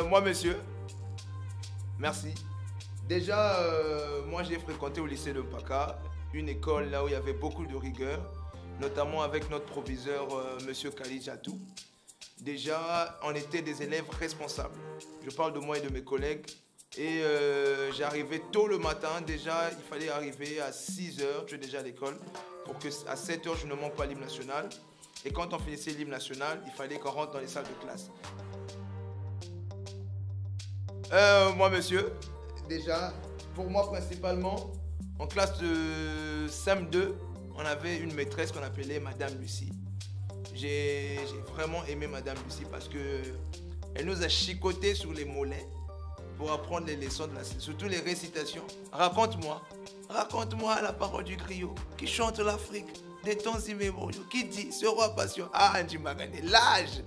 Moi, monsieur, merci. Déjà, moi, j'ai fréquenté au lycée de Mpaka, une école là où il y avait beaucoup de rigueur, notamment avec notre proviseur, monsieur Khalid Jatou. Déjà, on était des élèves responsables. Je parle de moi et de mes collègues. Et j'arrivais tôt le matin. Déjà, il fallait arriver à 6 h, tu es déjà à l'école, pour qu'à 7 h, je ne manque pas l'hymne national. Et quand on finissait l'hymne national, il fallait qu'on rentre dans les salles de classe. Moi, monsieur, déjà, pour moi principalement, en classe de CM2, on avait une maîtresse qu'on appelait Madame Lucie. J'ai vraiment aimé Madame Lucie parce qu'elle nous a chicoté sur les mollets pour apprendre les leçons de surtout les récitations. Raconte-moi la parole du griot qui chante l'Afrique des temps immémoriaux, qui dit ce roi passion. Ah, Andy Magane, l'âge.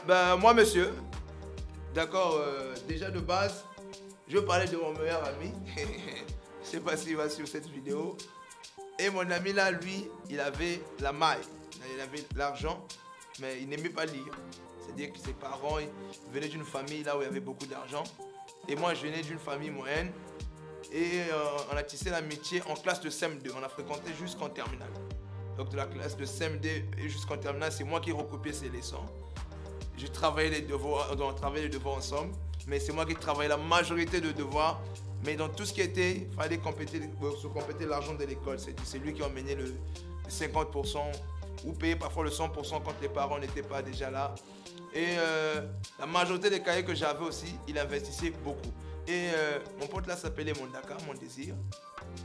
Ben, moi, monsieur, d'accord, déjà de base, je parlais de mon meilleur ami. Je ne sais pas s'il va suivre cette vidéo. Et mon ami là, lui, il avait la maille, il avait l'argent, mais il n'aimait pas lire. C'est-à-dire que ses parents venaient d'une famille là où il y avait beaucoup d'argent. Et moi, je venais d'une famille moyenne. Et on a tissé l'amitié en classe de CM2. On a fréquenté jusqu'en terminale. Donc de la classe de CM2 jusqu'en terminale, c'est moi qui recopiais ses leçons. Je travaillais les devoirs, on travaillait les devoirs ensemble. Mais c'est moi qui travaillais la majorité de devoirs. Mais dans tout ce qui était, il fallait se compléter l'argent de l'école. C'est lui qui emmenait le 50% ou payer parfois le 100% quand les parents n'étaient pas déjà là. Et la majorité des cahiers que j'avais aussi, il investissait beaucoup. Et mon pote là s'appelait Mondaka, mon désir.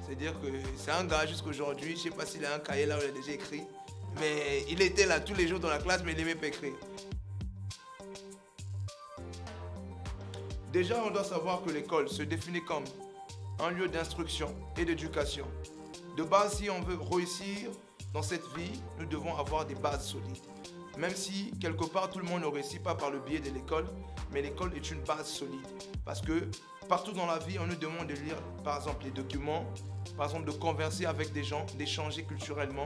C'est-à-dire que c'est un gars jusqu'à aujourd'hui, je ne sais pas s'il a un cahier là où il a déjà écrit. Mais il était là tous les jours dans la classe, mais il n'aimait pas écrire. Déjà, on doit savoir que l'école se définit comme un lieu d'instruction et d'éducation. De base, si on veut réussir dans cette vie, nous devons avoir des bases solides. Même si, quelque part, tout le monde ne réussit pas par le biais de l'école, mais l'école est une base solide. Parce que partout dans la vie, on nous demande de lire, par exemple, les documents, par exemple, de converser avec des gens, d'échanger culturellement.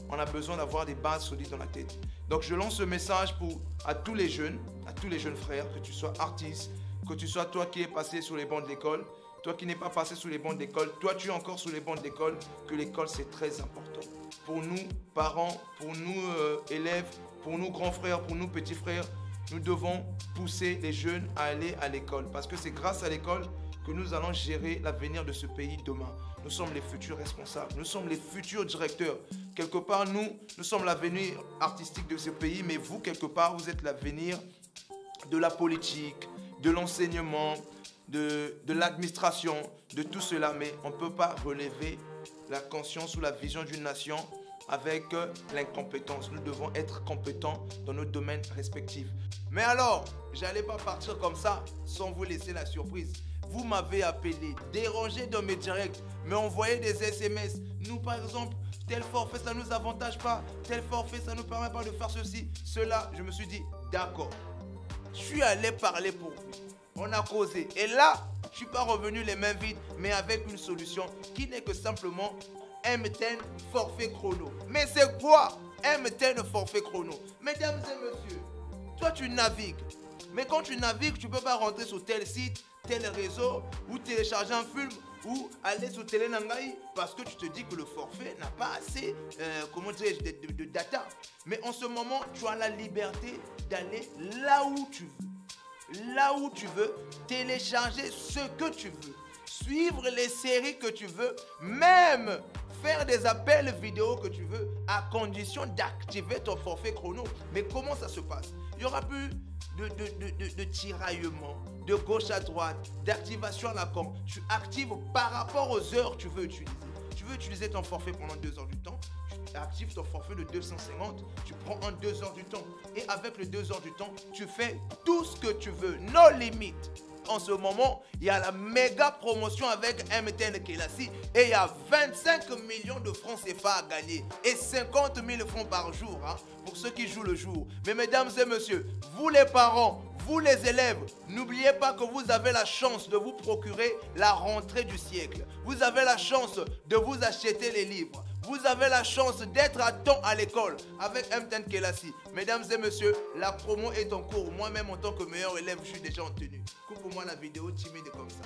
On a besoin d'avoir des bases solides dans la tête. Donc, je lance ce message à tous les jeunes frères, que tu sois artiste, que tu sois toi qui es passé sur les bancs de l'école, toi qui n'es pas passé sur les bancs de l'école, toi tu es encore sur les bancs de l'école, que l'école c'est très important. Pour nous, parents, pour nous, élèves, pour nous, grands frères, pour nous, petits frères, nous devons pousser les jeunes à aller à l'école. Parce que c'est grâce à l'école que nous allons gérer l'avenir de ce pays demain. Nous sommes les futurs responsables, nous sommes les futurs directeurs. Quelque part, nous sommes l'avenir artistique de ce pays, mais vous, quelque part, vous êtes l'avenir de la politique, de l'enseignement, de l'administration, de tout cela. Mais on ne peut pas relever la conscience ou la vision d'une nation avec l'incompétence. Nous devons être compétents dans nos domaines respectifs. Mais alors, j'allais pas partir comme ça sans vous laisser la surprise. Vous m'avez appelé, dérangé dans mes directs, mais envoyé des SMS. Nous, par exemple, tel forfait, ça ne nous avantage pas. Tel forfait, ça ne nous permet pas de faire ceci, cela. Je me suis dit, d'accord. Je suis allé parler pour vous. On a causé. Et là, je ne suis pas revenu les mains vides, mais avec une solution qui n'est que simplement M10 forfait chrono. Mais c'est quoi M10 forfait chrono? Mesdames et messieurs, toi tu navigues. Mais quand tu navigues, tu ne peux pas rentrer sur tel site, tel réseau, ou télécharger un film, ou aller sur Télé Nangaï, parce que tu te dis que le forfait n'a pas assez de data. Mais en ce moment, tu as la liberté d'aller là où tu veux. Là où tu veux, télécharger ce que tu veux, suivre les séries que tu veux, même faire des appels vidéo que tu veux, à condition d'activer ton forfait chrono. Mais comment ça se passe? Il n'y aura plus de tiraillement, de gauche à droite, d'activation à la con. Tu actives par rapport aux heures que tu veux utiliser. Tu veux utiliser ton forfait pendant 2 heures du temps, tu actives ton forfait de 250, tu prends en 2 heures du temps. Et avec les 2 heures du temps, tu fais tout ce que tu veux, no limite. En ce moment, il y a la méga promotion avec MTN Kelasi et il y a 25 millions de francs CFA à gagner et 50 000 francs par jour pour ceux qui jouent le jour. Mais mesdames et messieurs, vous les parents, vous les élèves, n'oubliez pas que vous avez la chance de vous procurer la rentrée du siècle. Vous avez la chance de vous acheter les livres. Vous avez la chance d'être à temps à l'école avec Mten Kelassi. Mesdames et messieurs, la promo est en cours. Moi-même, en tant que meilleur élève, je suis déjà en tenue. Coupe-moi la vidéo timide comme ça.